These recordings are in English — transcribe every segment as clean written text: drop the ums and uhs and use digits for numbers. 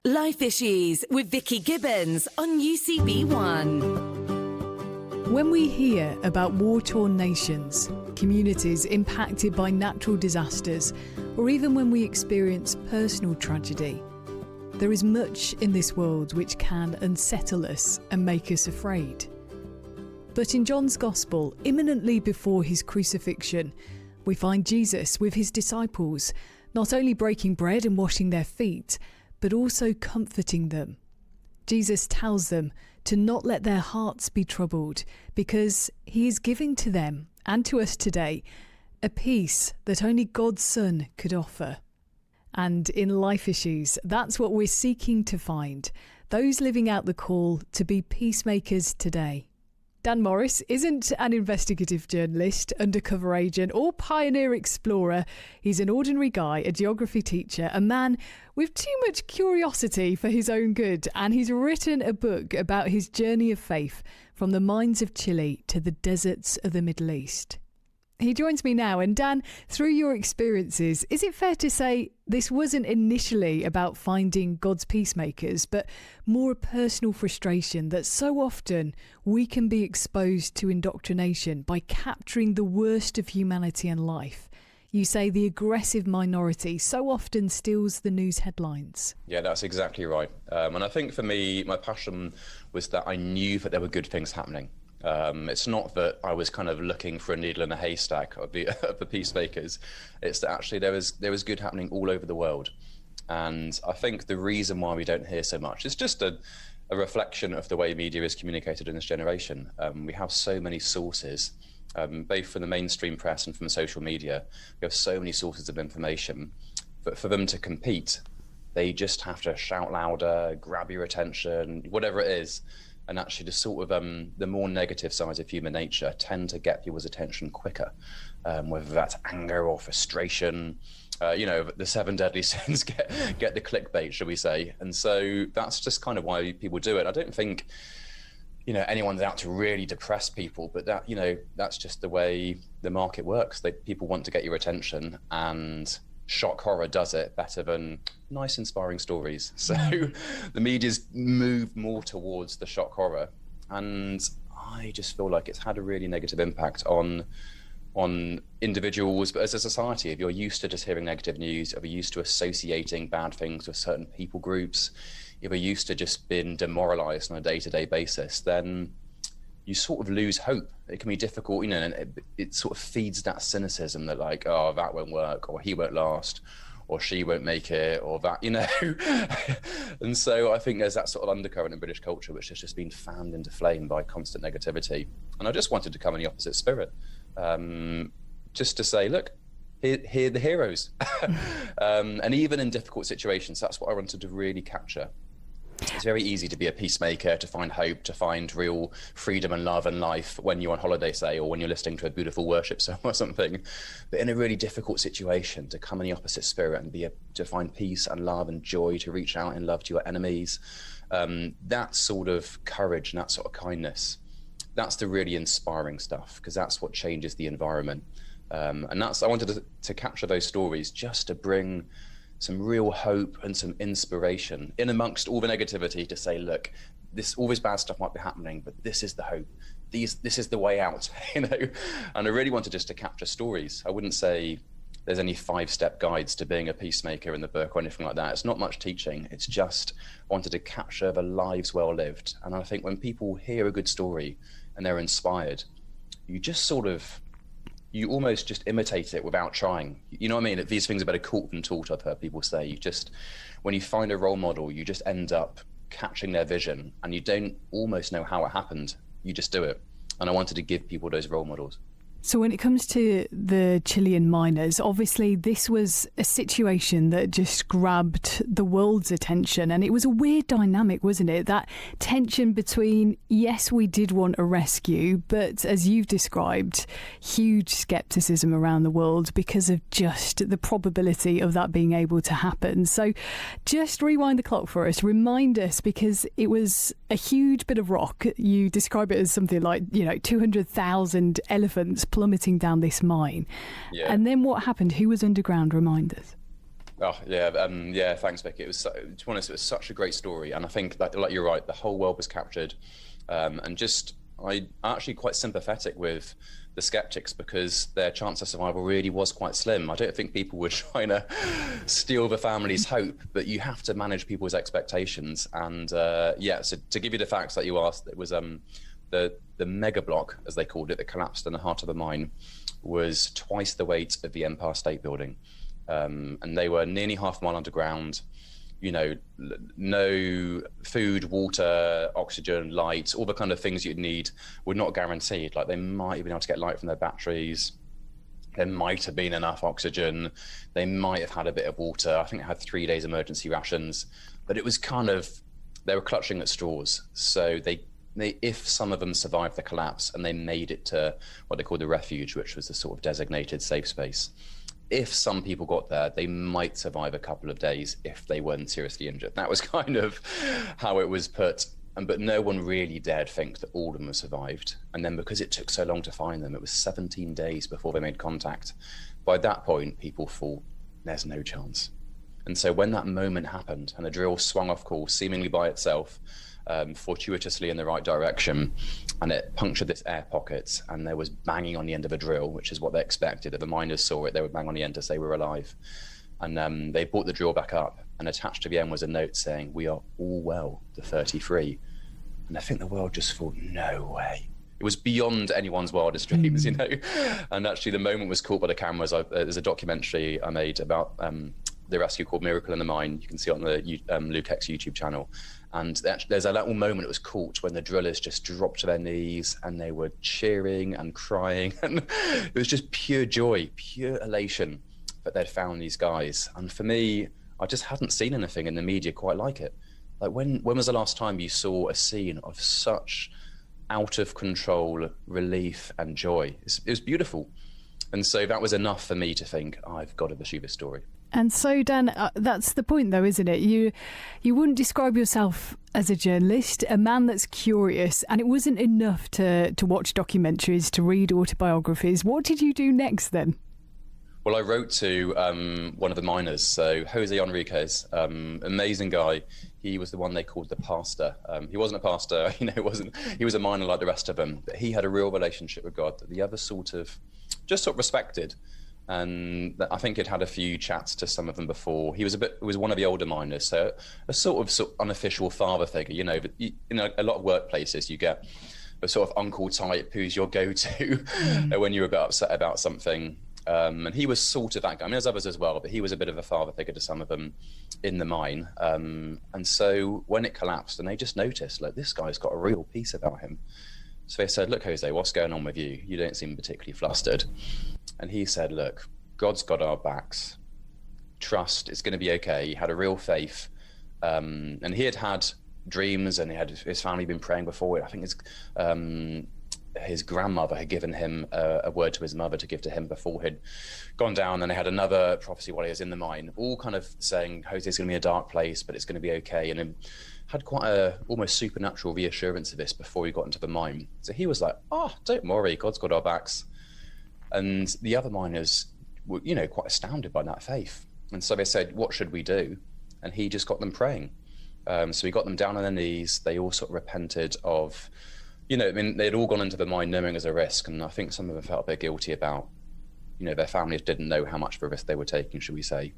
Life Issues with Vicky Gibbons on UCB One. When we hear about war-torn nations, communities impacted by natural disasters, or even when we experience personal tragedy, there is much in this world which can unsettle us and make us afraid. But in John's Gospel, imminently before his crucifixion, we find Jesus with his disciples, not only breaking bread and washing their feet, but also comforting them. Jesus tells them to not let their hearts be troubled, because he is giving to them and to us today a peace that only God's Son could offer. And in Life Issues, that's what we're seeking to find, those living out the call to be peacemakers today. Dan Morrice isn't an investigative journalist, undercover agent or pioneer explorer. He's an ordinary guy, a geography teacher, a man with too much curiosity for his own good, and he's written a book about his journey of faith from the mines of Chile to the deserts of the Middle East. He joins me now, and Dan, through your experiences, is it fair to say this wasn't initially about finding God's peacemakers, but more a personal frustration that so often we can be exposed to indoctrination by capturing the worst of humanity and life? You say the aggressive minority so often steals the news headlines. Yeah, that's exactly right. And I think for me, my passion was that I knew that there were good things happening. It's not that I was kind of looking for a needle in a haystack of the peacemakers. It's that actually there was good happening all over the world. And I think the reason why we don't hear so much is just a reflection of the way media is communicated in this generation. We have so many sources, both from the mainstream press and from social media. We have so many sources of information. But for them to compete, they just have to shout louder, grab your attention, whatever it is. And actually the sort of the more negative sides of human nature tend to get people's attention quicker, whether that's anger or frustration. The 7 deadly sins get the clickbait, shall we say. And so that's just kind of why people do it. I don't think, anyone's out to really depress people, but that's just the way the market works. People want to get your attention, and shock horror does it better than nice, inspiring stories. So the media's moved more towards the shock horror, and I just feel like it's had a really negative impact on individuals, but as a society. If you're used to just hearing negative news, if you're used to associating bad things with certain people groups, if you're used to just being demoralized on a day-to-day basis, then you sort of lose hope. It can be difficult, and it sort of feeds that cynicism that like, oh, that won't work, or he won't last, or she won't make it, or that, And so I think there's that sort of undercurrent in British culture, which has just been fanned into flame by constant negativity. And I just wanted to come in the opposite spirit, just to say, look, here are the heroes. And even in difficult situations, that's what I wanted to really capture. It's very easy to be a peacemaker, to find hope, to find real freedom and love and life when you're on holiday, say, or when you're listening to a beautiful worship song or something. But in a really difficult situation, to come in the opposite spirit and to find peace and love and joy, to reach out in love to your enemies, that sort of courage and that sort of kindness, that's the really inspiring stuff, because that's what changes the environment. And I wanted to capture those stories just to bring some real hope and some inspiration in amongst all the negativity, to say, look, all this bad stuff might be happening, but this is the hope. This is the way out, And I really wanted just to capture stories. I wouldn't say there's any 5-step guides to being a peacemaker in the book or anything like that. It's not much teaching. It's just wanted to capture the lives well lived. And I think when people hear a good story and they're inspired, you almost just imitate it without trying. You know what I mean? These things are better caught than taught, I've heard people say. When you find a role model, you just end up catching their vision, and you don't almost know how it happened. You just do it. And I wanted to give people those role models. So when it comes to the Chilean miners, obviously this was a situation that just grabbed the world's attention, and it was a weird dynamic, wasn't it? That tension between, yes, we did want a rescue, but as you've described, huge scepticism around the world because of just the probability of that being able to happen. So just rewind the clock for us, remind us, because it was a huge bit of rock. You describe it as something like, 200,000 elephants plummeting down this mine. Yeah. And then what happened? Who was underground? Remind us. Oh yeah, thanks, Vicky. It was, to be honest, it was such a great story, and I think that, like, you're right, the whole world was captured, and just I'm actually quite sympathetic with the skeptics because their chance of survival really was quite slim. I don't think people were trying to steal the family's hope, but you have to manage people's expectations. And so to give you the facts that you asked, it was the mega block, as they called it, that collapsed in the heart of the mine, was twice the weight of the Empire State Building. And they were nearly half a mile underground, no food, water, oxygen, light, all the kind of things you'd need were not guaranteed. Like, they might have been able to get light from their batteries. There might have been enough oxygen. They might have had a bit of water. I think they had 3 days emergency rations, but it was kind of, they were clutching at straws. So they if some of them survived the collapse and they made it to what they called the refuge, which was the sort of designated safe space, if some people got there, they might survive a couple of days if they weren't seriously injured. That was kind of how it was put. But no one really dared think that all of them survived. And then because it took so long to find them, it was 17 days before they made contact. By that point, people thought, there's no chance. And so when that moment happened and the drill swung off course, seemingly by itself, fortuitously in the right direction, and it punctured this air pocket, and there was banging on the end of a drill, which is what they expected. If the miners saw it, they would bang on the end to say we're alive. And they brought the drill back up, and attached to the end was a note saying, "We are all well, the 33. And I think the world just thought, no way. It was beyond anyone's wildest dreams, And actually the moment was caught by the cameras. There's a documentary I made about the rescue called Miracle in the Mine. You can see it on the Luke X YouTube channel. And there's a little moment it was caught when the drillers just dropped to their knees and they were cheering and crying. And it was just pure joy, pure elation that they'd found these guys. And for me, I just hadn't seen anything in the media quite like it. Like, when was the last time you saw a scene of such out of control relief and joy? It was beautiful. And so that was enough for me to think, I've got to pursue this story. And so, Dan, that's the point, though, isn't it? You wouldn't describe yourself as a journalist, a man that's curious, and it wasn't enough to watch documentaries, to read autobiographies. What did you do next, then? Well, I wrote to one of the miners, so Jose Enriquez, amazing guy. He was the one they called the pastor. He wasn't a pastor, he was a miner like the rest of them, but he had a real relationship with God that the others sort of respected. And I think he'd had a few chats to some of them before. He was one of the older miners, so a sort of unofficial father figure. But in a lot of workplaces, you get a sort of uncle type who's your go-to when you're a bit upset about something. And he was sort of that guy. I mean, there's others as well, but he was a bit of a father figure to some of them in the mine. And so when it collapsed, and they just noticed, like, this guy's got a real peace about him. So they said, "Look, Jose, what's going on with you? You don't seem particularly flustered." And he said, "Look, God's got our backs. Trust, it's going to be okay." He had a real faith. And he had dreams, and his family been praying before. I think his grandmother had given him a word to his mother to give to him before he'd gone down. And they had another prophecy while he was in the mine, all kind of saying, Jose's going to be a dark place, but it's going to be okay. And it had quite a almost supernatural reassurance of this before he got into the mine. So he was like, "Oh, don't worry, God's got our backs." And the other miners were, quite astounded by that faith. And so they said, "What should we do?" And he just got them praying. So he got them down on their knees. They all sort of repented of, they'd all gone into the mine knowing there's a risk. And I think some of them felt a bit guilty about, their families didn't know how much of a risk they were taking, should we say.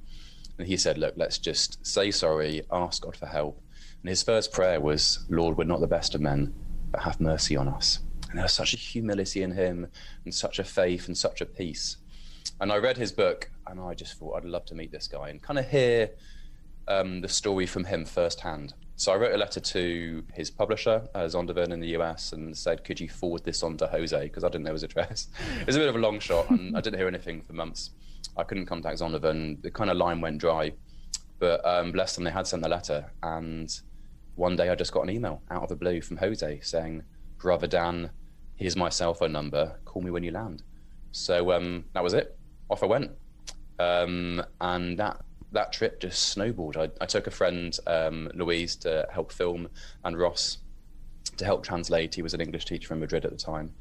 And he said, "Look, let's just say sorry, ask God for help." And his first prayer was, "Lord, we're not the best of men, but have mercy on us." And there was such a humility in him, and such a faith, and such a peace. And I read his book, and I just thought, I'd love to meet this guy and kind of hear the story from him firsthand. So I wrote a letter to his publisher, Zondervan in the US, and said, "Could you forward this on to Jose?" Because I didn't know his address. It was a bit of a long shot, and I didn't hear anything for months. I couldn't contact Zondervan. The kind of line went dry. But bless them, they had sent the letter. And one day I just got an email out of the blue from Jose saying, "Brother Dan, here's my cell phone number. Call me when you land." So that was it. Off I went. And that trip just snowballed. I took a friend, Louise, to help film, and Ross to help translate. He was an English teacher in Madrid at the time.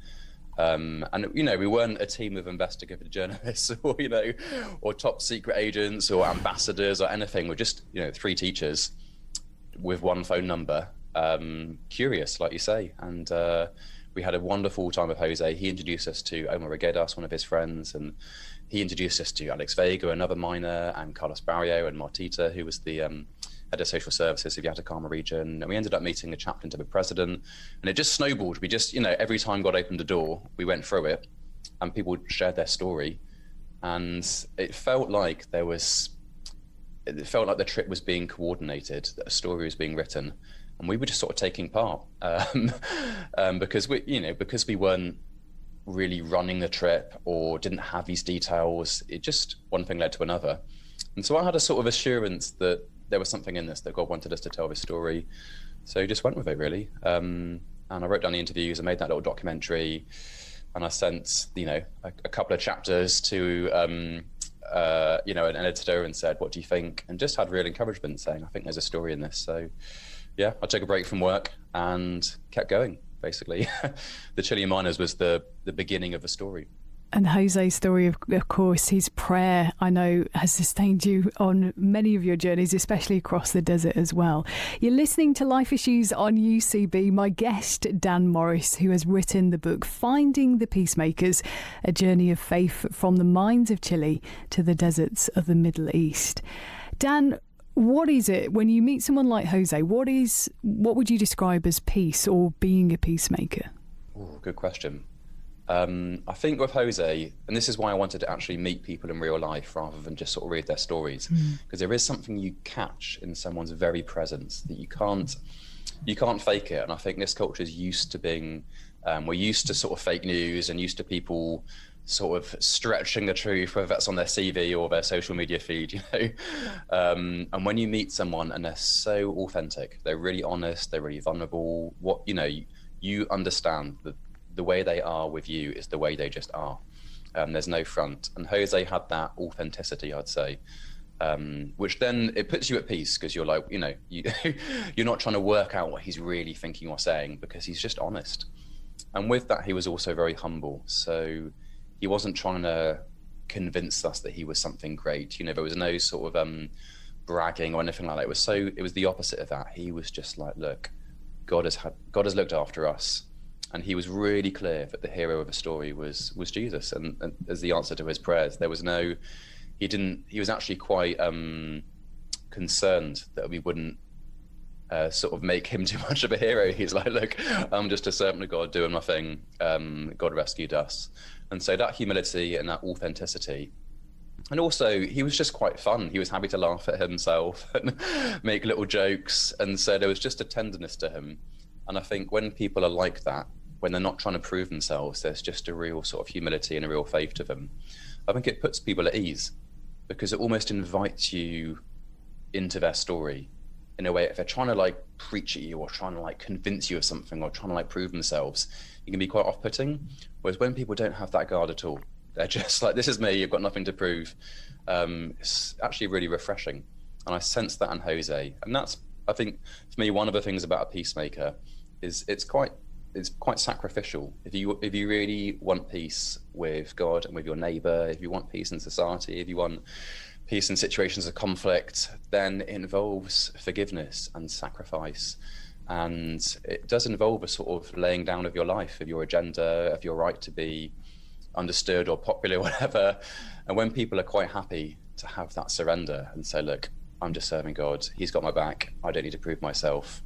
And, we weren't a team of investigative journalists or, or top secret agents or ambassadors or anything. We're just, 3 teachers with one phone number, curious, like you say. And we had a wonderful time with Jose. He introduced us to Omar Reguedas, one of his friends, and he introduced us to Alex Vega, another miner, and Carlos Barrio and Martita, who was the head of social services of the Atacama region. And we ended up meeting the chaplain to the president, and it just snowballed. We just, every time God opened a door, we went through it, and people shared their story. And it felt like the trip was being coordinated, that a story was being written, and we were just sort of taking part, because we weren't really running the trip or didn't have these details. It just, one thing led to another. And so I had a sort of assurance that there was something in this, that God wanted us to tell this story. So just went with it, really. And I wrote down the interviews, I made that little documentary, and I sent, a couple of chapters to, an editor and said, what do you think? And just had real encouragement saying, I think there's a story in this. So yeah, I took a break from work and kept going, basically. The Chilean miners was the beginning of the story. And Jose's story, of course, his prayer, I know, has sustained you on many of your journeys, especially across the desert as well. You're listening to Life Issues on UCB. My guest, Dan Morrice, who has written the book Finding the Peacemakers, a journey of faith from the mines of Chile to the deserts of the Middle East. Dan, what is it when you meet someone like Jose? What would you describe as peace or being a peacemaker? Ooh, good question. I think with Jose, and this is why I wanted to actually meet people in real life rather than just sort of read their stories, because there is something you catch in someone's very presence that you can't fake it. And I think this culture is used to being, we're used to sort of fake news and used to people sort of stretching the truth, whether that's on their CV or their social media feed, and when you meet someone and they're so authentic, they're really honest, they're really vulnerable, you understand that the way they are with you is the way they just are. There's no front. And Jose had that authenticity, I'd say, which then it puts you at peace, because you're like, you're not trying to work out what he's really thinking or saying, because he's just honest. And with that, he was also very humble. So he wasn't trying to convince us that he was something great. There was no sort of bragging or anything like that. It was the opposite of that. He was just like, look, God has looked after us. And he was really clear that the hero of the story was Jesus, and as the answer to his prayers, there was he was actually quite concerned that we wouldn't sort of make him too much of a hero. He's like, look, I'm just a servant of God doing my thing. God rescued us. And so that humility and that authenticity, and also he was just quite fun. He was happy to laugh at himself and make little jokes, and so there was just a tenderness to him. And I think when people are like that, when they're not trying to prove themselves, there's just a real sort of humility and a real faith to them. I think it puts people at ease, because it almost invites you into their story in a way. If they're trying to like preach at you or trying to like convince you of something or trying to like prove themselves, it can be quite off-putting. Whereas when people don't have that guard at all, they're just like, this is me, you've got nothing to prove. It's actually really refreshing. And I sense that in Jose. And that's, I think, for me, one of the things about a peacemaker is it's quite sacrificial. If you really want peace with God and with your neighbor, if you want peace in society, if you want peace in situations of conflict, then it involves forgiveness and sacrifice. And it does involve a sort of laying down of your life, of your agenda, of your right to be understood or popular or whatever. And when people are quite happy to have that surrender and say, look, I'm just serving God, he's got my back, I don't need to prove myself.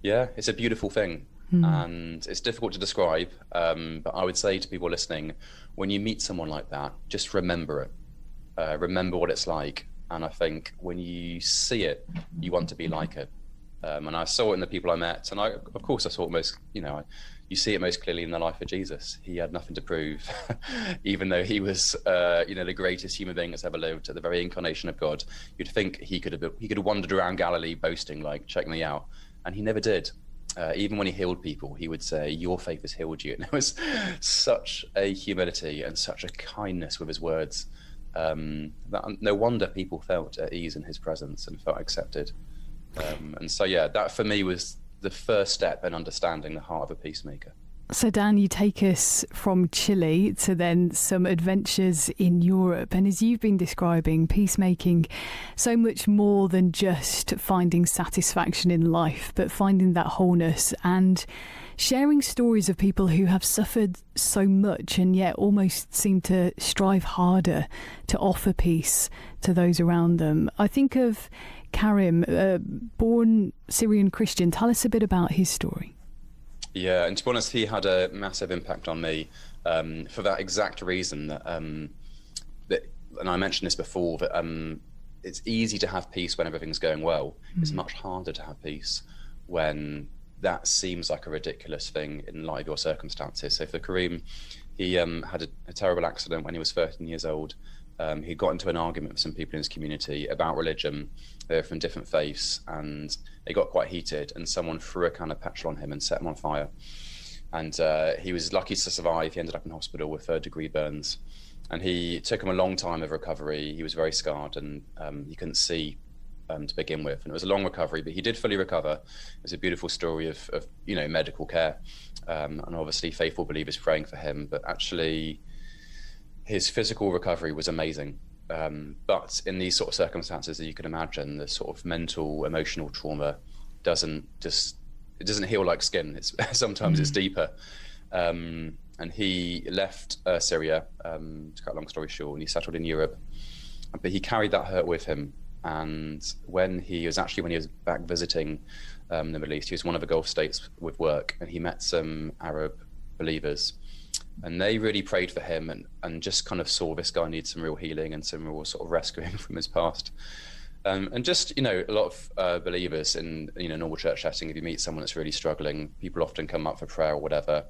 Yeah, it's a beautiful thing. And it's difficult to describe, but I would say to people listening, when you meet someone like that, just remember it. Remember what it's like. And I think when you see it, you want to be like it. And I saw it in the people I met. And of course I saw it you see it most clearly in the life of Jesus. He had nothing to prove, even though he was, the greatest human being that's ever lived, at the very incarnation of God. You'd think he could have wandered around Galilee boasting, like, check me out. And he never did. Even when he healed people, he would say, your faith has healed you. And there was such a humility and such a kindness with his words, that no wonder people felt at ease in his presence and felt accepted. And so, yeah, that for me was the first step in understanding the heart of a peacemaker. So Dan, you take us from Chile to then some adventures in Europe. And as you've been describing, peacemaking, so much more than just finding satisfaction in life, but finding that wholeness and sharing stories of people who have suffered so much and yet almost seem to strive harder to offer peace to those around them. I think of Karim, born Syrian Christian. Tell us a bit about his story. Yeah, and to be honest, he had a massive impact on me for that exact reason that, and I mentioned this before, that it's easy to have peace when everything's going well. It's much harder to have peace when that seems like a ridiculous thing in light of your circumstances. So for Karim, he had a terrible accident when he was 13 years old. He got into an argument with some people in his community about religion. They were from different faiths, and it got quite heated, and someone threw a can of petrol on him and set him on fire. And he was lucky to survive. He ended up in hospital with third-degree burns. And it took him a long time of recovery. He was very scarred, and he couldn't see to begin with. And it was a long recovery, but he did fully recover. It was a beautiful story of medical care, and obviously faithful believers praying for him. But actually, his physical recovery was amazing. But in these sort of circumstances that you can imagine, the sort of mental, emotional trauma doesn't heal like skin. Sometimes it's deeper. And he left Syria, to cut a long story short, and he settled in Europe. But he carried that hurt with him. And when he was back visiting the Middle East, he was one of the Gulf states with work, and he met some Arab believers. And they really prayed for him and just kind of saw this guy needs some real healing and some real sort of rescuing from his past. And just, a lot of believers in, normal church setting, if you meet someone that's really struggling, people often come up for prayer or whatever.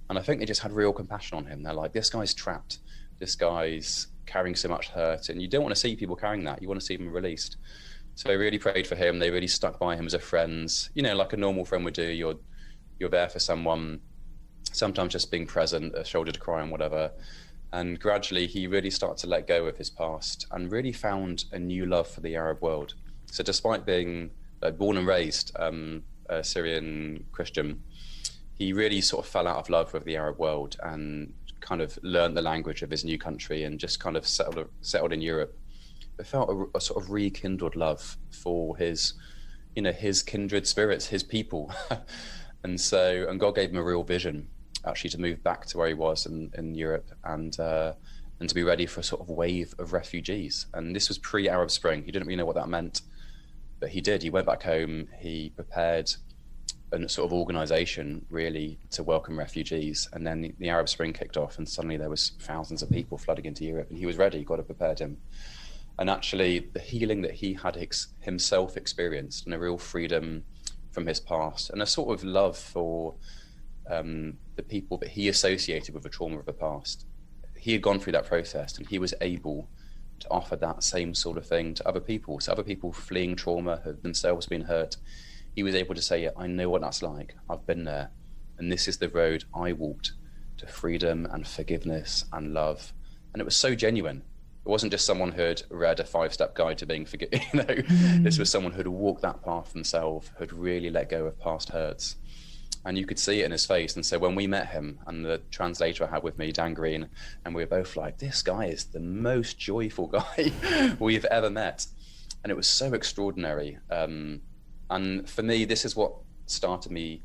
And I think they just had real compassion on him. They're like, this guy's trapped. This guy's carrying so much hurt. And you don't want to see people carrying that. You want to see them released. So they really prayed for him. They really stuck by him as a friend, like a normal friend would do. You're there for someone, sometimes just being present, a shoulder to cry on, whatever. And gradually he really started to let go of his past and really found a new love for the Arab world. So despite being born and raised a Syrian Christian, he really sort of fell out of love with the Arab world and kind of learned the language of his new country and just kind of settled in Europe. But felt a sort of rekindled love for his kindred spirits, his people. And God gave him a real vision, actually, to move back to where he was in Europe and to be ready for a sort of wave of refugees. And this was pre-Arab Spring. He didn't really know what that meant, but he did. He went back home. He prepared a sort of organisation really to welcome refugees. And then the Arab Spring kicked off, and suddenly there was thousands of people flooding into Europe, and he was ready. God had prepared him. And actually, the healing that he had himself experienced, and a real freedom from his past, and a sort of love for the people that he associated with the trauma of the past. He had gone through that process, and he was able to offer that same sort of thing to other people. So other people fleeing trauma, have themselves been hurt, he was able to say, I know what that's like. I've been there. And this is the road I walked to freedom and forgiveness and love. And it was so genuine. It wasn't just someone who had read a 5-step guide to being forgiven. This was someone who had walked that path themselves, who'd really let go of past hurts. And you could see it in his face. And so when we met him, and the translator I had with me, Dan Green, and we were both like, this guy is the most joyful guy we've ever met. And it was so extraordinary. And for me, this is what started me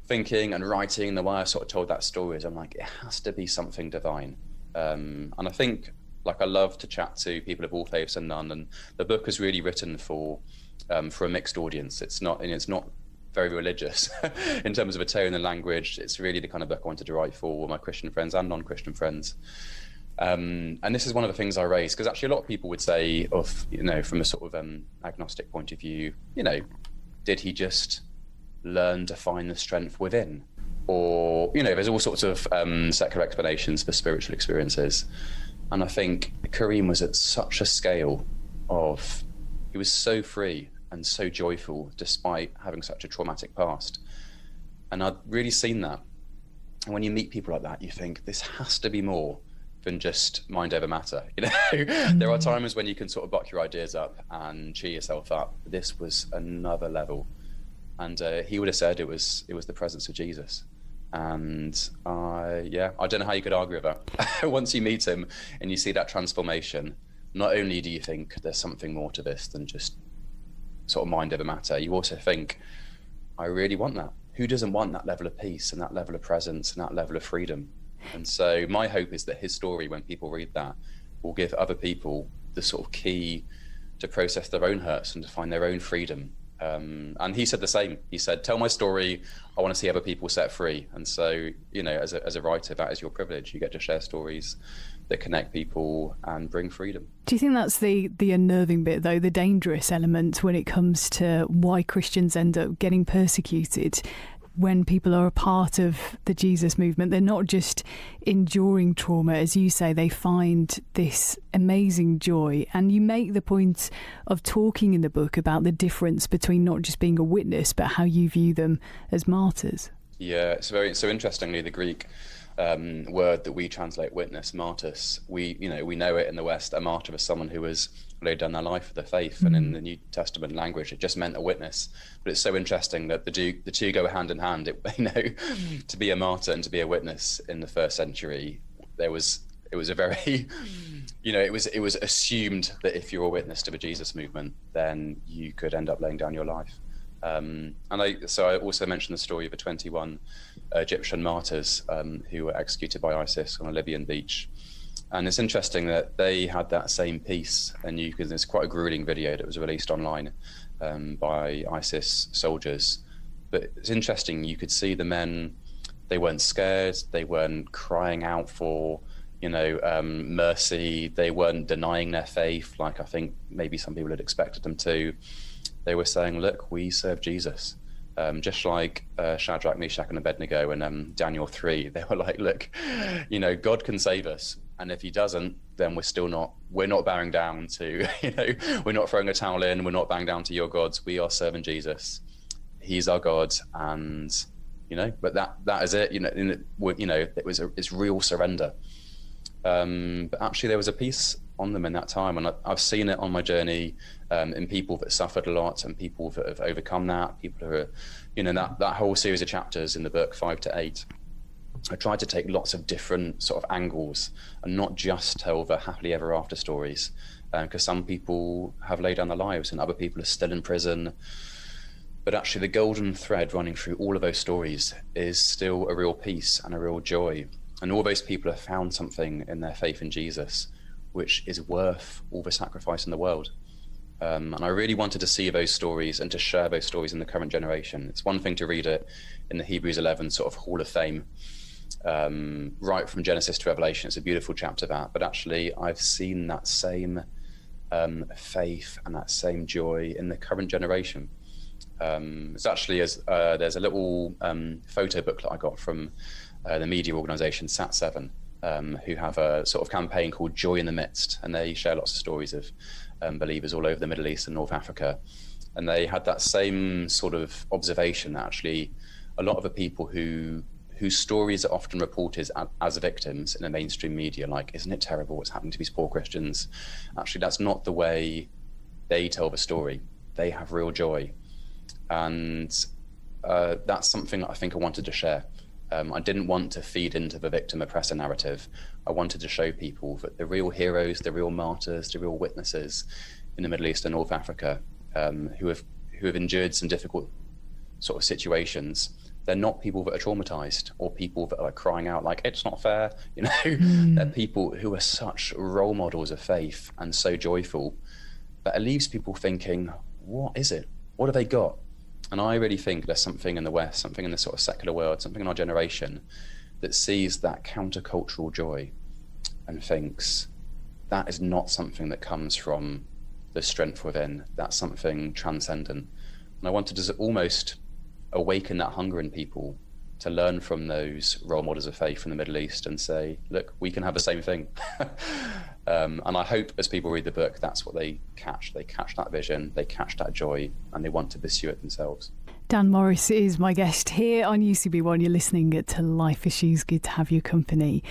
thinking and writing. And the way I sort of told that story is I'm like, it has to be something divine. And I think, I love to chat to people of all faiths and none. And the book is really written for a mixed audience. It's not very religious in terms of a tone and language. It's really the kind of book I wanted to write for my Christian friends and non-Christian friends. And this is one of the things I raised, because actually a lot of people would say from a sort of agnostic point of view, did he just learn to find the strength within? Or, there's all sorts of secular explanations for spiritual experiences. And I think Karim was at such a scale he was so free and so joyful despite having such a traumatic past. And I'd really seen that. And when you meet people like that, you think this has to be more than just mind over matter. There are times when you can sort of buck your ideas up and cheer yourself up. This was another level. And he would have said it was the presence of Jesus. And I don't know how you could argue with that. Once you meet him and you see that transformation, not only do you think there's something more to this than just sort of mind over matter, you also think, I really want that. Who doesn't want that level of peace and that level of presence and that level of freedom? And so my hope is that his story, when people read that, will give other people the sort of key to process their own hurts and to find their own freedom. And he said the same. He said, tell my story. I want to see other people set free. And so, as a writer, that is your privilege. You get to share stories that connect people and bring freedom. Do you think that's the unnerving bit, though, the dangerous element when it comes to why Christians end up getting persecuted? When people are a part of the Jesus movement, they're not just enduring trauma, as you say, they find this amazing joy. And you make the point of talking in the book about the difference between not just being a witness, but how you view them as martyrs. Yeah, so interestingly, the Greek word that we translate witness, martyrs, we know it in the West. A martyr is someone who has laid down their life for the faith, and in the New Testament language, it just meant a witness. But it's so interesting that the two go hand in hand. To be a martyr and to be a witness in the first century, it was a very, it was assumed that if you're a witness to the Jesus movement, then you could end up laying down your life. And I also mentioned the story of the 21 Egyptian martyrs who were executed by ISIS on a Libyan beach. And it's interesting that they had that same peace, and it's quite a grueling video that was released online by ISIS soldiers. But it's interesting, you could see the men, they weren't scared, they weren't crying out for, mercy, they weren't denying their faith like I think maybe some people had expected them to. They were saying, look, we serve Jesus. Just like Shadrach, Meshach, and Abednego in Daniel 3, they were like, look, God can save us. And if he doesn't, then we're not bowing down to, we're not throwing a towel in, we're not bowing down to your gods. We are serving Jesus. He's our God. And, but that is it, it's real surrender. But actually there was a peace on them in that time. And I've seen it on my journey in people that suffered a lot and people that have overcome that, people who are, that whole series of chapters in the book, 5 to 8. I tried to take lots of different sort of angles and not just tell the happily ever after stories, because some people have laid down their lives and other people are still in prison. But actually the golden thread running through all of those stories is still a real peace and a real joy. And all those people have found something in their faith in Jesus which is worth all the sacrifice in the world. And I really wanted to see those stories and to share those stories in the current generation. It's one thing to read it in the Hebrews 11 sort of Hall of Fame, right from Genesis to Revelation. It's a beautiful chapter, that. But actually, I've seen that same faith and that same joy in the current generation. It's actually there's a little photo book that I got from the media organisation Sat7, who have a sort of campaign called Joy in the Midst, and they share lots of stories of believers all over the Middle East and North Africa. And they had that same sort of observation that actually a lot of the people whose stories are often reported as victims in the mainstream media, like, isn't it terrible what's happening to these poor Christians? Actually, that's not the way they tell the story. They have real joy. And that's something that I think I wanted to share. I didn't want to feed into the victim oppressor narrative. I wanted to show people that the real heroes, the real martyrs, the real witnesses in the Middle East and North Africa, who have endured some difficult sort of situations, they're not people that are traumatized or people that are crying out like, it's not fair, They're people who are such role models of faith and so joyful that it leaves people thinking, what is it? What have they got? And I really think there's something in the West, something in the sort of secular world, something in our generation that sees that countercultural joy and thinks that is not something that comes from the strength within. That's something transcendent. And I wanted to almost awaken that hunger in people to learn from those role models of faith from the Middle East and say, look, we can have the same thing. And I hope as people read the book, that's what they catch. They catch that vision, they catch that joy, and they want to pursue it themselves. Dan Morrice is my guest here on UCB1. You're listening to Life Issues. Good to have your company.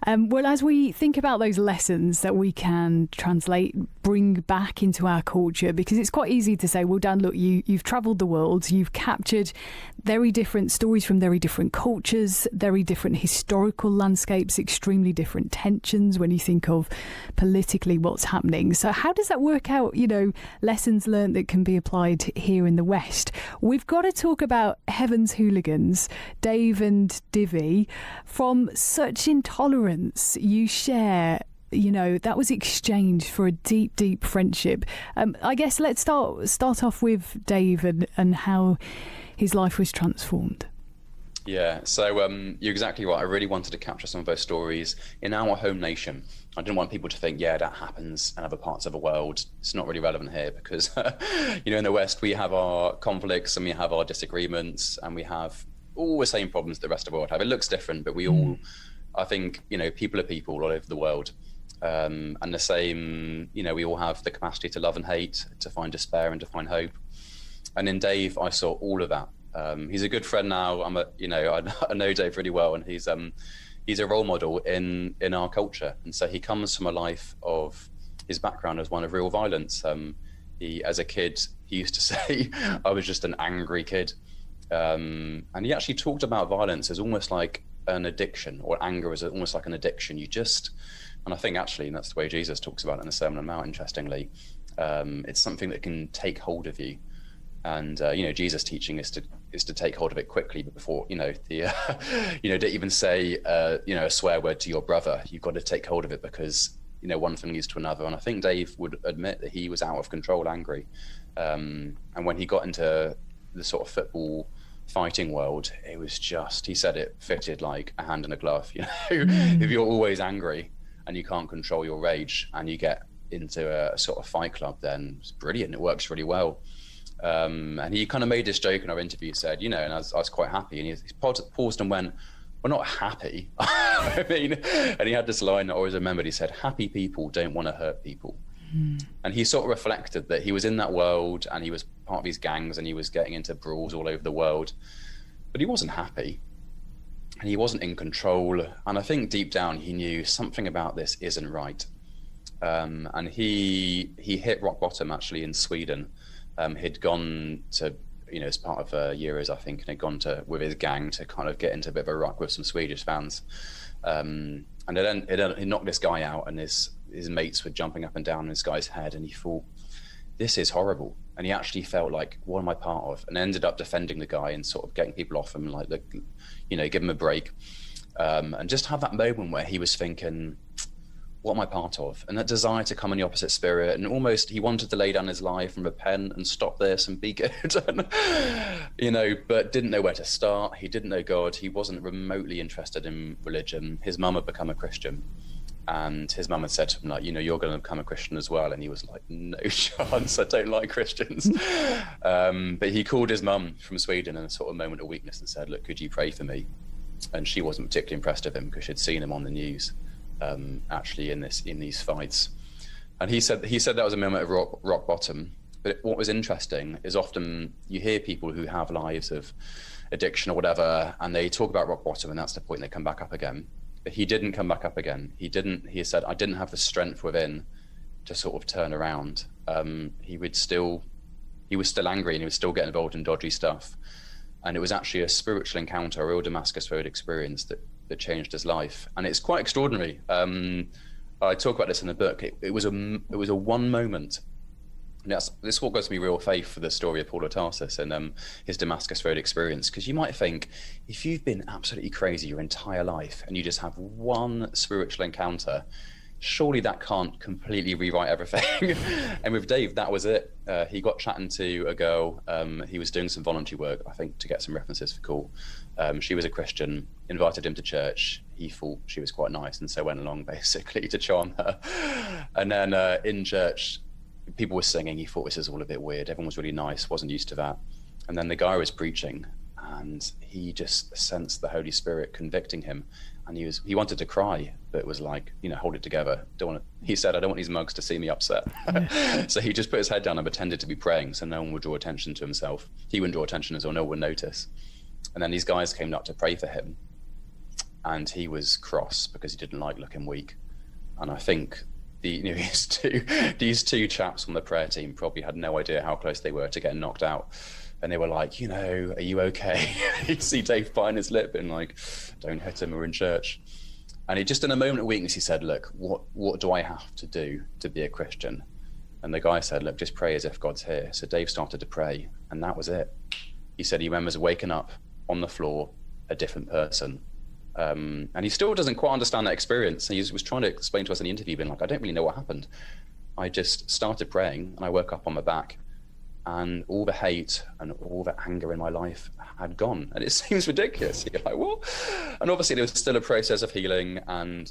Well, as we think about those lessons that we can translate, bring back into our culture, because it's quite easy to say, well, Dan, look, you've travelled the world, you've captured very different stories from very different cultures, very different historical landscapes, extremely different tensions when you think of politically what's happening. So how does that work out, lessons learned that can be applied here in the West? We've got to talk about Heaven's hooligans, Dave and Divi. From such intolerance, you share, that was exchanged for a deep, deep friendship. I guess let's start off with Dave and how his life was transformed. Yeah, so you're exactly right. I really wanted to capture some of those stories in our home nation. I didn't want people to think, that happens in other parts of the world. It's not really relevant here because, in the West, we have our conflicts and we have our disagreements and we have all the same problems the rest of the world have. It looks different, but we all, I think, people are people all over the world. And the same, we all have the capacity to love and hate, to find despair and to find hope. And in Dave, I saw all of that. He's a good friend now. I know Dave really well, and he's a role model in our culture. And so he comes from a life of, his background as one of real violence. He, as a kid, he used to say, I was just an angry kid. And he actually talked about violence as almost like an addiction, or anger as almost like an addiction. And I think actually, and that's the way Jesus talks about it in the Sermon on the Mount, interestingly, it's something that can take hold of you. And Jesus' teaching is to take hold of it quickly, but before don't even say a swear word to your brother. You've got to take hold of it because one thing leads to another. And I think Dave would admit that he was out of control, angry. And when he got into the sort of football fighting world, it was just, he said it fitted like a hand in a glove. If you're always angry and you can't control your rage and you get into a sort of fight club, then it's brilliant. It works really well. And he kind of made this joke in our interview, said, and I was quite happy. And he paused and went, we're not happy. And he had this line that I always remembered. He said, happy people don't want to hurt people. And he sort of reflected that he was in that world and he was part of these gangs and he was getting into brawls all over the world, but he wasn't happy and he wasn't in control. And I think deep down he knew something about this isn't right. And he hit rock bottom actually in Sweden. He'd gone to, as part of Euros, I think, and had gone with his gang to kind of get into a bit of a ruck with some Swedish fans. And he knocked this guy out, and his mates were jumping up and down on this guy's head, and he thought, this is horrible. And he actually felt like, what am I part of? And ended up defending the guy and sort of getting people off him, like, give him a break. And just have that moment where he was thinking, what am I part of? And that desire to come in the opposite spirit, and almost he wanted to lay down his life and repent and stop this and be good, and, but didn't know where to start. He didn't know God. He wasn't remotely interested in religion. His mum had become a Christian, and his mum had said to him, like, you're going to become a Christian as well. And he was like, no chance, I don't like Christians. But he called his mum from Sweden in a sort of moment of weakness and said, look, could you pray for me? And she wasn't particularly impressed with him because she'd seen him on the news. Actually in these fights, and he said that was a moment of rock bottom. But what was interesting is often you hear people who have lives of addiction or whatever, and they talk about rock bottom, and that's the point they come back up again. But he didn't come back up again. He said, I didn't have the strength within to sort of turn around. He was still angry, and he was still getting involved in dodgy stuff. And it was actually a spiritual encounter, a real Damascus Road experience that changed his life. And it's quite extraordinary. I talk about this in the book. It was a one moment. And this is what gives me real faith for the story of Paul of Tarsus and his Damascus Road experience. Because you might think, if you've been absolutely crazy your entire life and you just have one spiritual encounter, surely that can't completely rewrite everything. And with Dave, that was it. He got chatting to a girl. He was doing some voluntary work, I think, to get some references for cool. She was a Christian, invited him to church. He thought she was quite nice, and so went along basically to charm her. And then in church, people were singing. He thought this is all a bit weird. Everyone was really nice, wasn't used to that. And then the guy was preaching, and he just sensed the Holy Spirit convicting him. and he wanted to cry, but it was like, hold it together. He said, I don't want these mugs to see me upset. So he just put his head down and pretended to be praying, so no one would draw attention to himself. He wouldn't draw attention as well, no one would notice. And then these guys came up to pray for him, and he was cross because he didn't like looking weak. And I think these two chaps on the prayer team probably had no idea how close they were to getting knocked out. And they were like, are you okay? You'd see Dave biting his lip and like, don't hit him, we're in church. And he just, in a moment of weakness, he said, look, what do I have to do to be a Christian? And the guy said, look, just pray as if God's here. So Dave started to pray, and that was it. He said he remembers waking up on the floor, a different person. And he still doesn't quite understand that experience. He was trying to explain to us in the interview, being like, I don't really know what happened. I just started praying, and I woke up on my back, and all the hate and all the anger in my life had gone. And it seems ridiculous. You're like, what? And obviously there was still a process of healing, and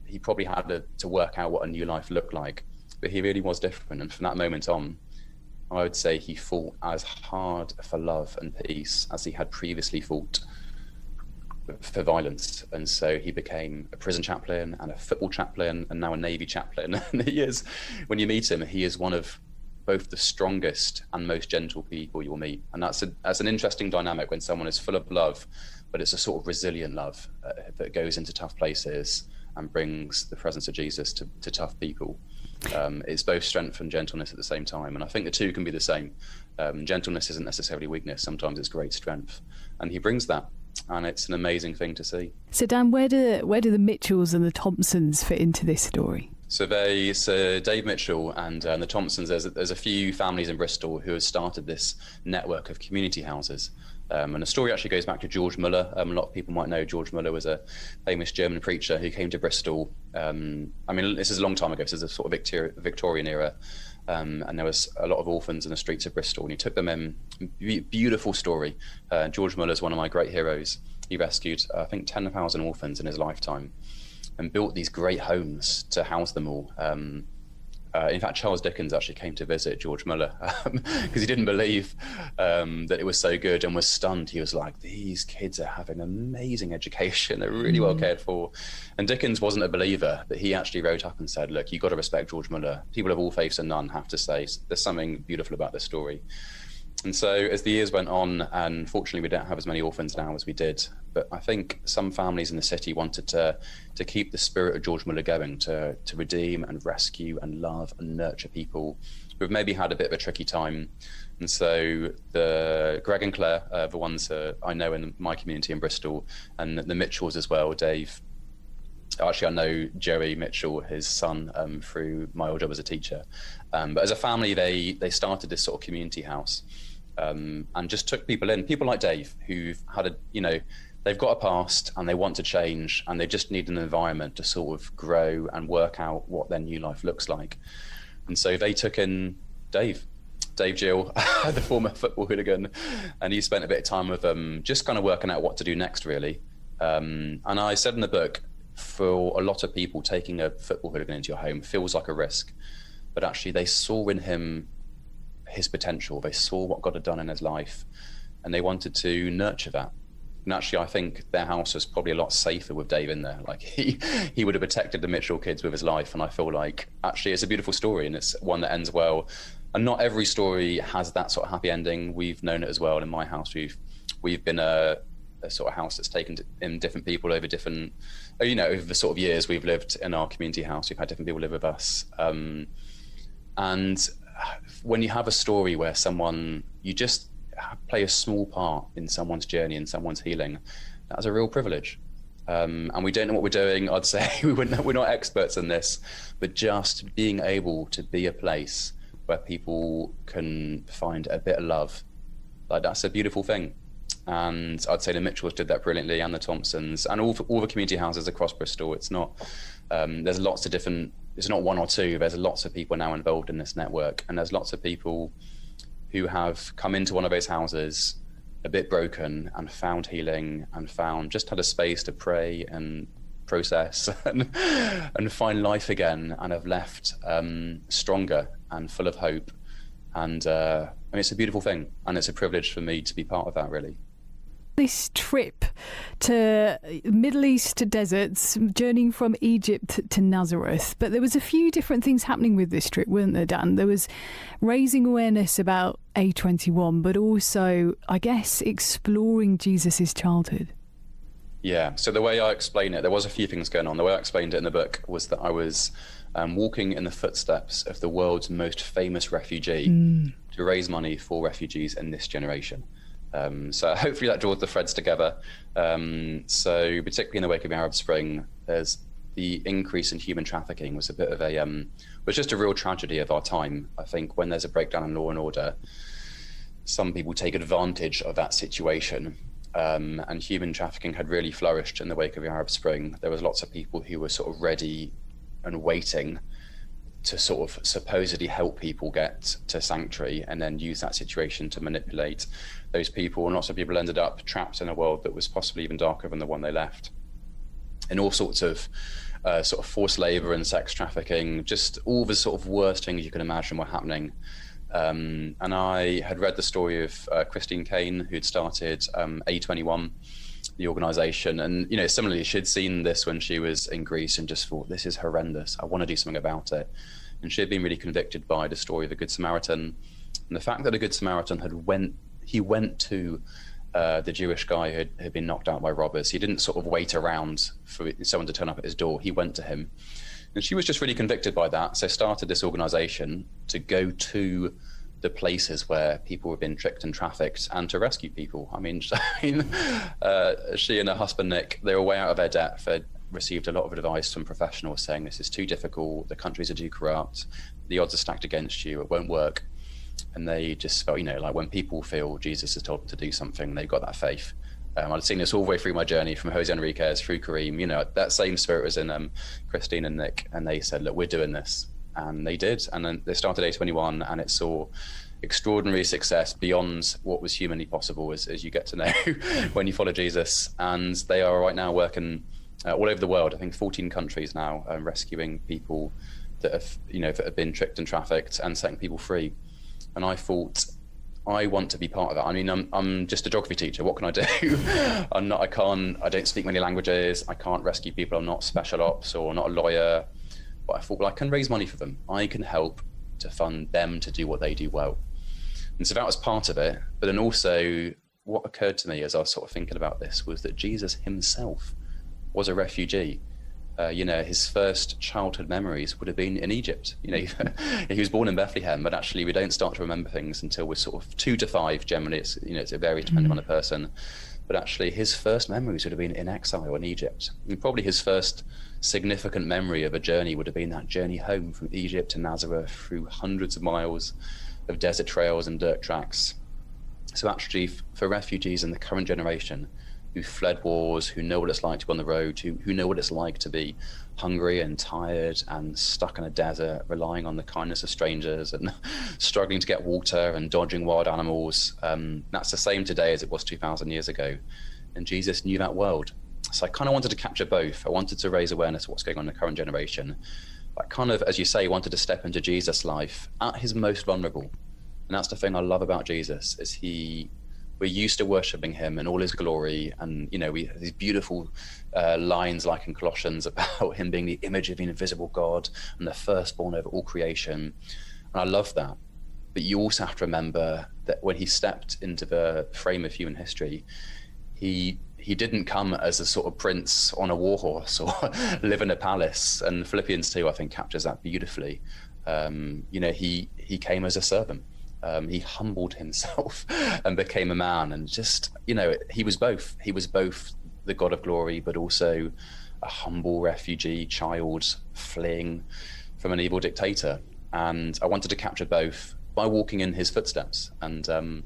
he probably had to work out what a new life looked like, but he really was different. And from that moment on, I would say he fought as hard for love and peace as he had previously fought for violence. And so he became a prison chaplain and a football chaplain and now a Navy chaplain. And when you meet him, he is one of both the strongest and most gentle people you'll meet. And that's an interesting dynamic when someone is full of love, but it's a sort of resilient love that goes into tough places and brings the presence of Jesus to tough people. It's both strength and gentleness at the same time. And I think the two can be the same. Gentleness isn't necessarily weakness. Sometimes it's great strength. And he brings that. And it's an amazing thing to see. So Dan, where do the Mitchells and the Thompsons fit into this story? So Dave Mitchell and the Thompsons, there's a few families in Bristol who have started this network of community houses. And the story actually goes back to George Muller. A lot of people might know George Muller was a famous German preacher who came to Bristol. This is a long time ago. This is a sort of Victorian era. And there was a lot of orphans in the streets of Bristol, and he took them in. Beautiful story. George Muller's one of my great heroes. He rescued, I think, 10,000 orphans in his lifetime and built these great homes to house them all. In fact, Charles Dickens actually came to visit George Muller because he didn't believe that it was so good and was stunned. He was like, these kids are having amazing education. They're really well cared for. And Dickens wasn't a believer, but he actually wrote up and said, look, you've got to respect George Muller. People of all faiths and none have to say there's something beautiful about this story. And so as the years went on, and fortunately we don't have as many orphans now as we did, but I think some families in the city wanted to keep the spirit of George Muller going, to redeem and rescue and love and nurture people who've maybe had a bit of a tricky time. And so Greg and Claire, the ones I know in my community in Bristol, and the Mitchells as well, Dave. Actually, I know Joey Mitchell, his son, through my old job as a teacher. But as a family, they started this sort of community house and just took people in. People like Dave, who've had they've got a past and they want to change, and they just need an environment to sort of grow and work out what their new life looks like. And so they took in Dave Gill, the former football hooligan, and he spent a bit of time with them, just kind of working out what to do next, really. And I said in the book, for a lot of people, taking a football hooligan into your home feels like a risk, but actually they saw in him his potential. They saw what God had done in his life, and they wanted to nurture that. And actually, I think their house was probably a lot safer with Dave in there. Like he would have protected the Mitchell kids with his life. And I feel like actually it's a beautiful story, and it's one that ends well. And not every story has that sort of happy ending. We've known it as well. In my house, we've been a sort of house that's taken in different people over over the sort of years we've lived in our community house. We've had different people live with us. And when you have a story where you just play a small part in someone's journey, in someone's healing, that's a real privilege. And we don't know what we're doing. I'd say we're not experts in this, but just being able to be a place where people can find a bit of love, like that's a beautiful thing. And I'd say the Mitchells did that brilliantly, and the Thompsons, and all the community houses across Bristol. It's not, there's lots of different, it's not one or two, there's lots of people now involved in this network, and there's lots of people who have come into one of those houses a bit broken and found healing and just had a space to pray and process and find life again, and have left stronger and full of hope. And it's a beautiful thing, and it's a privilege for me to be part of that, really. This trip to Middle East to deserts, journeying from Egypt to Nazareth. But there was a few different things happening with this trip, weren't there, Dan? There was raising awareness about A21, but also, I guess, exploring Jesus's childhood. Yeah, so the way I explain it, there was a few things going on. The way I explained it in the book was that I was walking in the footsteps of the world's most famous refugee to raise money for refugees in this generation. So hopefully that draws the threads together. So particularly in the wake of the Arab Spring, there's the increase in human trafficking was a bit of was just a real tragedy of our time. I think when there's a breakdown in law and order, some people take advantage of that situation. And human trafficking had really flourished in the wake of the Arab Spring. There was lots of people who were sort of ready and waiting to sort of supposedly help people get to sanctuary and then use that situation to manipulate those people. And lots of people ended up trapped in a world that was possibly even darker than the one they left. And all sorts of sort of forced labor and sex trafficking, just all the sort of worst things you can imagine were happening. And I had read the story of Christine Caine, who'd started A21, the organization. And, you know, similarly, she'd seen this when she was in Greece and just thought, this is horrendous. I want to do something about it. And she had been really convicted by the story of the Good Samaritan. And the fact that the Good Samaritan went to the Jewish guy who had been knocked out by robbers. He didn't sort of wait around for someone to turn up at his door. He went to him. And she was just really convicted by that. So started this organization to go to the places where people were being tricked and trafficked and to rescue people. I mean, she and her husband, Nick, they were way out of their depth. They'd received a lot of advice from professionals saying this is too difficult, the countries are too corrupt, the odds are stacked against you, it won't work. And they just felt, you know, like when people feel Jesus has told them to do something, they've got that faith. I'd seen this all the way through my journey from Jose Enriquez through Kareem. You know, that same spirit was in Christine and Nick, and they said, look, we're doing this. And they did. And then they started A21, and it saw extraordinary success beyond what was humanly possible, as you get to know when you follow Jesus. And they are right now working all over the world. I think 14 countries now, rescuing people that have been tricked and trafficked and setting people free. And I thought, I want to be part of that. I mean, I'm just a geography teacher. What can I do? I don't speak many languages. I can't rescue people. I'm not special ops or not a lawyer. But I thought, well, I can raise money for them. I can help to fund them to do what they do well. And so that was part of it. But then also what occurred to me as I was sort of thinking about this was that Jesus himself was a refugee. His first childhood memories would have been in Egypt. You know, he was born in Bethlehem, but actually we don't start to remember things until we're sort of 2 to 5 generally. It's it varies depending on the person. But actually his first memories would have been in exile in Egypt. And probably his first significant memory of a journey would have been that journey home from Egypt to Nazareth through hundreds of miles of desert trails and dirt tracks. So actually for refugees in the current generation who fled wars, who know what it's like to be on the road, who know what it's like to be hungry and tired and stuck in a desert, relying on the kindness of strangers and struggling to get water and dodging wild animals. That's the same today as it was 2,000 years ago. And Jesus knew that world. So I kind of wanted to capture both. I wanted to raise awareness of what's going on in the current generation. But I kind of, as you say, wanted to step into Jesus' life at his most vulnerable. And that's the thing I love about Jesus, is we're used to worshiping him in all his glory, and we have these beautiful lines like in Colossians about him being the image of the invisible God and the firstborn over all creation, and I love that. But you also have to remember that when he stepped into the frame of human history, he didn't come as a sort of prince on a war horse or live in a palace, and Philippians 2 I think captures that beautifully. He came as a servant. He humbled himself and became a man, and just, he was both. He was both the God of glory, but also a humble refugee child fleeing from an evil dictator. And I wanted to capture both by walking in his footsteps. And,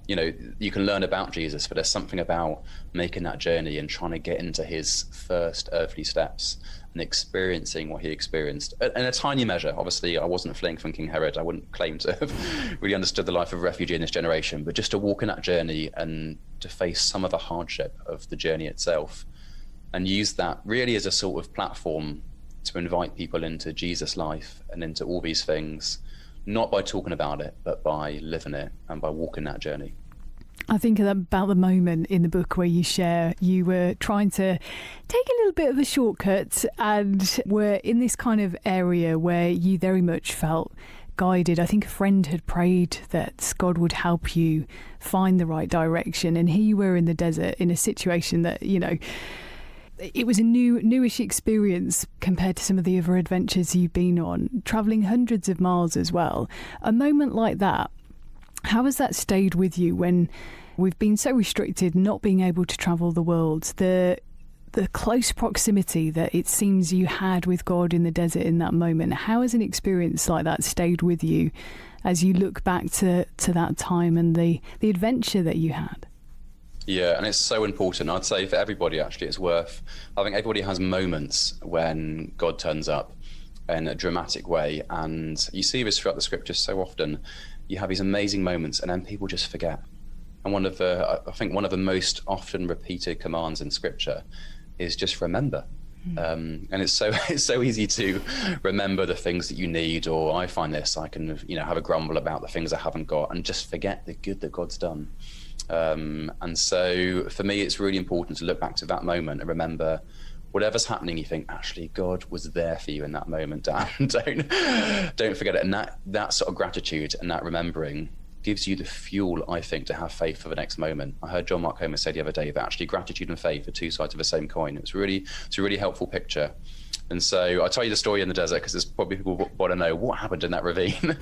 you can learn about Jesus, but there's something about making that journey and trying to get into his first earthly steps and experiencing what he experienced in a tiny measure. Obviously, I wasn't fleeing from King Herod. I wouldn't claim to have really understood the life of a refugee in this generation, but just to walk in that journey and to face some of the hardship of the journey itself, and use that really as a sort of platform to invite people into Jesus' life and into all these things, not by talking about it, but by living it and by walking that journey. I think about the moment in the book where you share you were trying to take a little bit of a shortcut and were in this kind of area where you very much felt guided. I think a friend had prayed that God would help you find the right direction, and here you were in the desert in a situation that, you know, it was a newish experience compared to some of the other adventures you've been on, travelling hundreds of miles as well. A moment like that, how has that stayed with you when we've been so restricted, not being able to travel the world? The close proximity that it seems you had with God in the desert in that moment, how has an experience like that stayed with you as you look back to that time and the adventure that you had? Yeah, and it's so important. I'd say for everybody, actually, it's worth. I think everybody has moments when God turns up in a dramatic way, and you see this throughout the scriptures so often. You have these amazing moments, and then people just forget. And I think one of the most often repeated commands in scripture is just remember. And it's so easy to remember the things that you need, or I find this, I can, you know, have a grumble about the things I haven't got and just forget the good that God's done. And so for me, it's really important to look back to that moment and remember whatever's happening, you think, actually, God was there for you in that moment, Dan. Don't forget it. And that sort of gratitude and that remembering gives you the fuel, I think, to have faith for the next moment. I heard John Mark Comer say the other day that actually gratitude and faith are two sides of the same coin. It's a really helpful picture. And so I'll tell you the story in the desert because there's probably people want to know what happened in that ravine.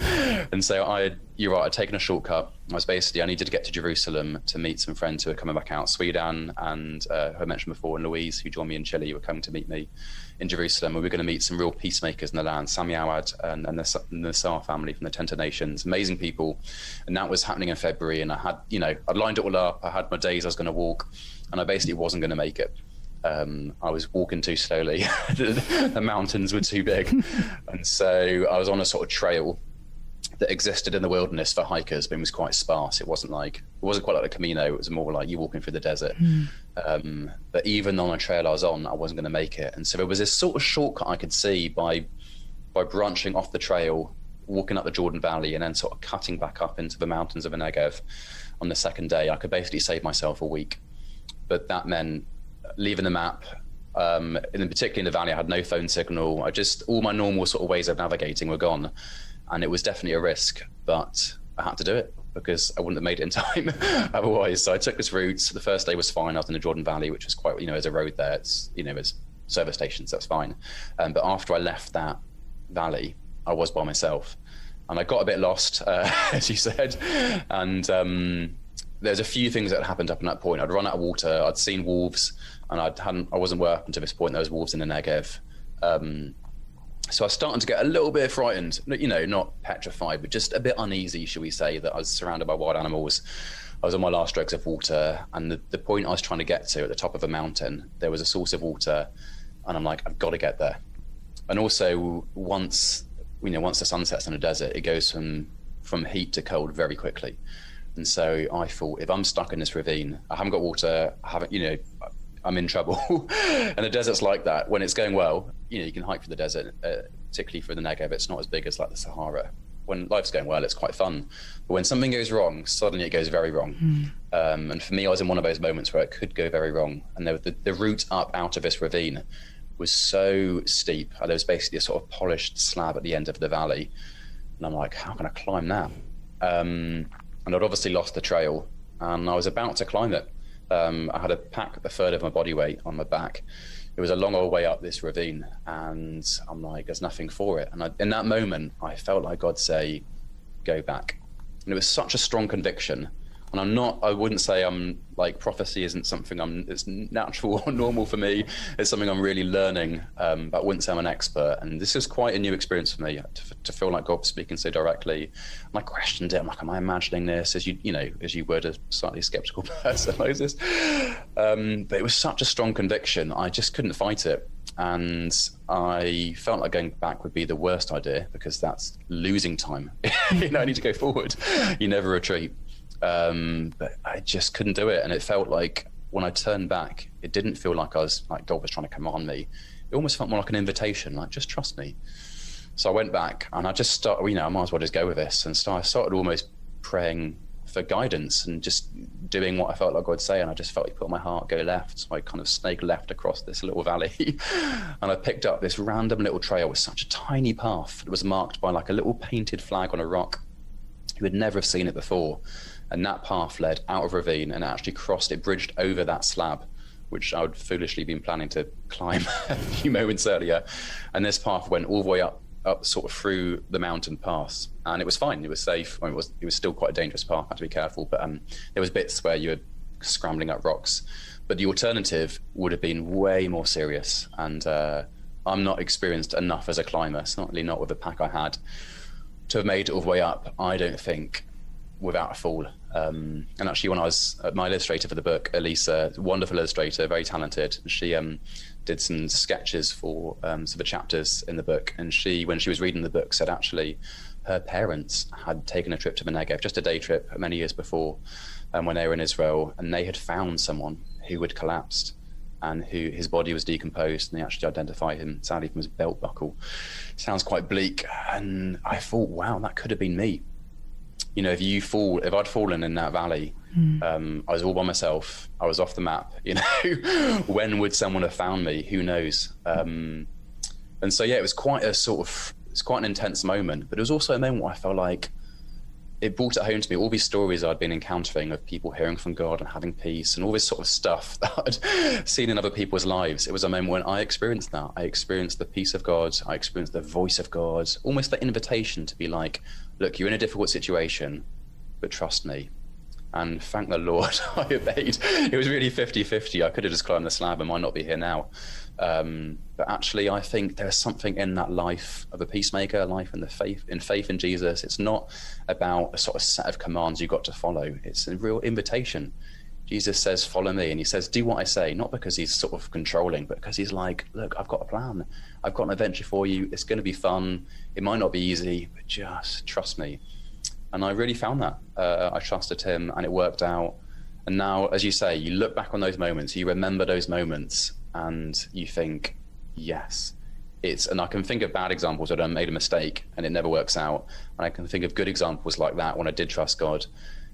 And so you're right, I'd taken a shortcut. I needed to get to Jerusalem to meet some friends who were coming back out. Sweden and who I mentioned before, and Louise, who joined me in Chile, were coming to meet me in Jerusalem. And we were going to meet some real peacemakers in the land, Sami Awad and the Sar family from the Tent of Nations, amazing people. And that was happening in February. And I'd lined it all up. I had my days I was going to walk, and I basically wasn't going to make it. I was walking too slowly. The mountains were too big. And so I was on a sort of trail that existed in the wilderness for hikers, but it was quite sparse. It wasn't quite like the Camino. It was more like you walking through the desert. But even on a trail I was on, I wasn't going to make it. And so there was this sort of shortcut I could see by branching off the trail, walking up the Jordan Valley, and then sort of cutting back up into the mountains of the Negev on the second day. I could basically save myself a week. But that meant leaving the map, and particularly in the valley, I had no phone signal. All my normal sort of ways of navigating were gone, and it was definitely a risk, but I had to do it because I wouldn't have made it in time otherwise. So I took this route. The first day was fine. I was in the Jordan Valley, which was quite, there's a road there. It's, there's service stations, that's fine. But after I left that valley, I was by myself, and I got a bit lost, as you said, and there's a few things that happened up in that point. I'd run out of water. I'd seen wolves, and I wasn't aware up until this point there was wolves in the Negev. So I was starting to get a little bit frightened, not petrified, but just a bit uneasy, shall we say, that I was surrounded by wild animals. I was on my last dregs of water, and the point I was trying to get to at the top of a mountain, there was a source of water, and I'm like, I've got to get there. And also, once the sun sets in a desert, it goes from heat to cold very quickly. And so I thought, if I'm stuck in this ravine, I haven't got water, I'm in trouble. And the desert's like that. When it's going well, you can hike through the desert, particularly through the Negev. It's not as big as like the Sahara. When life's going well, it's quite fun. But when something goes wrong, suddenly it goes very wrong. And for me, I was in one of those moments where it could go very wrong. And the route up out of this ravine was so steep. There was basically a sort of polished slab at the end of the valley. And I'm like, how can I climb that? And I'd obviously lost the trail, and I was about to climb it. I had to pack a third of my body weight on my back. It was a long old way up this ravine, and I'm like, there's nothing for it. And in that moment, I felt like God say, go back. And it was such a strong conviction. And I wouldn't say I'm like, prophecy isn't something it's natural or normal for me. It's something I'm really learning, but I wouldn't say I'm an expert. And this is quite a new experience for me to feel like God was speaking so directly. And I questioned it. I'm like, am I imagining this? As you were a slightly skeptical person, Moses. But it was such a strong conviction. I just couldn't fight it. And I felt like going back would be the worst idea because that's losing time. I need to go forward. You never retreat. But I just couldn't do it. And it felt like when I turned back, it didn't feel like God was trying to command me. It almost felt more like an invitation, like, just trust me. So I went back and I just started, I might as well just go with this. And so I started almost praying for guidance and just doing what I felt like God say. And I just felt He put on my heart, go left. So I kind of snaked left across this little valley and I picked up this random little trail with such a tiny path. It was marked by like a little painted flag on a rock. You would never have seen it before. And that path led out of a ravine and actually crossed, it bridged over that slab, which I would foolishly been planning to climb a few moments earlier. And this path went all the way up sort of through the mountain pass, and it was fine. It was safe. I mean, it was still quite a dangerous path. I had to be careful, but there was bits where you were scrambling up rocks. But the alternative would have been way more serious. And I'm not experienced enough as a climber, certainly not with the pack I had, to have made it all the way up, I don't think, without a fall. And actually, when I was my illustrator for the book, Elisa, wonderful illustrator, very talented, she did some sketches for some of the chapters in the book. And she, when she was reading the book, said actually her parents had taken a trip to the Negev, just a day trip many years before, when they were in Israel, and they had found someone who had collapsed and who his body was decomposed, and they actually identified him, sadly, from his belt buckle. Sounds quite bleak. And I thought, wow, that could have been me. You know, if I'd fallen in that valley, I was all by myself, I was off the map, you know, when would someone have found me? Who knows? And so, yeah, it was quite an intense moment, but it was also a moment where I felt like it brought it home to me, all these stories I'd been encountering of people hearing from God and having peace and all this sort of stuff that I'd seen in other people's lives. It was a moment when I experienced that. I experienced the peace of God. I experienced the voice of God, almost the invitation to be like, look, you're in a difficult situation, but trust me. And thank the Lord I obeyed. It was really 50-50. I could have just climbed the slab and might not be here now. But actually, I think there's something in that life of a peacemaker, life in faith in Jesus. It's not about a sort of set of commands you've got to follow. It's a real invitation. Jesus says, follow me. And he says, do what I say, not because he's sort of controlling, but because he's like, look, I've got a plan. I've got an adventure for you. It's going to be fun. It might not be easy, but just trust me. And I really found that. I trusted him and it worked out. And now, as you say, you look back on those moments, you remember those moments and you think, yes, and I can think of bad examples where I made a mistake and it never works out. And I can think of good examples like that when I did trust God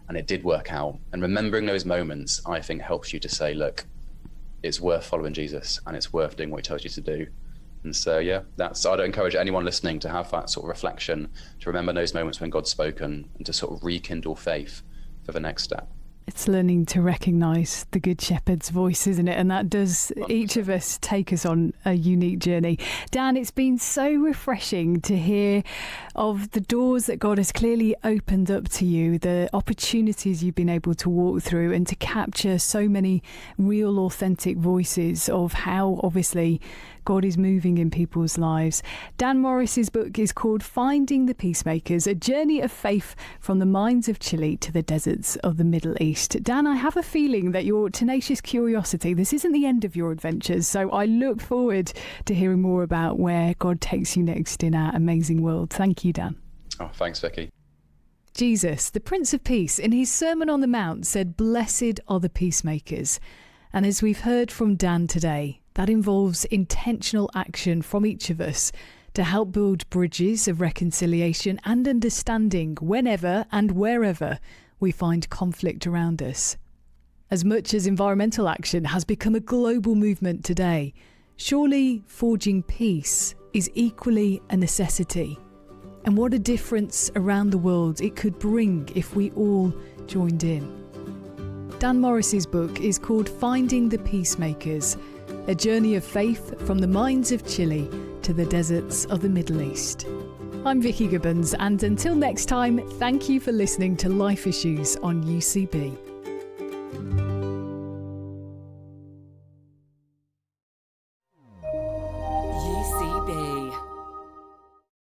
and it did work out. And remembering those moments, I think, helps you to say, look, it's worth following Jesus and it's worth doing what he tells you to do. And so, yeah, I'd encourage anyone listening to have that sort of reflection, to remember those moments when God's spoken and to sort of rekindle faith for the next step. It's learning to recognise the Good Shepherd's voice, isn't it? And that does each of us take us on a unique journey. Dan, it's been so refreshing to hear of the doors that God has clearly opened up to you, the opportunities you've been able to walk through, and to capture so many real, authentic voices of how, obviously, God is moving in people's lives. Dan Morrice's book is called Finding the Peacemakers, a journey of faith from the mines of Chile to the deserts of the Middle East. Dan, I have a feeling that your tenacious curiosity, this isn't the end of your adventures, so I look forward to hearing more about where God takes you next in our amazing world. Thank you, Dan. Oh, thanks, Vicky. Jesus, the Prince of Peace, in his Sermon on the Mount said, "Blessed are the peacemakers." And as we've heard from Dan today, that involves intentional action from each of us to help build bridges of reconciliation and understanding whenever and wherever we find conflict around us. As much as environmental action has become a global movement today, surely forging peace is equally a necessity. And what a difference around the world it could bring if we all joined in. Dan Morrice's book is called Finding the Peacemakers, a journey of faith from the mines of Chile to the deserts of the Middle East. I'm Vicky Gibbons, and until next time, thank you for listening to Life Issues on UCB.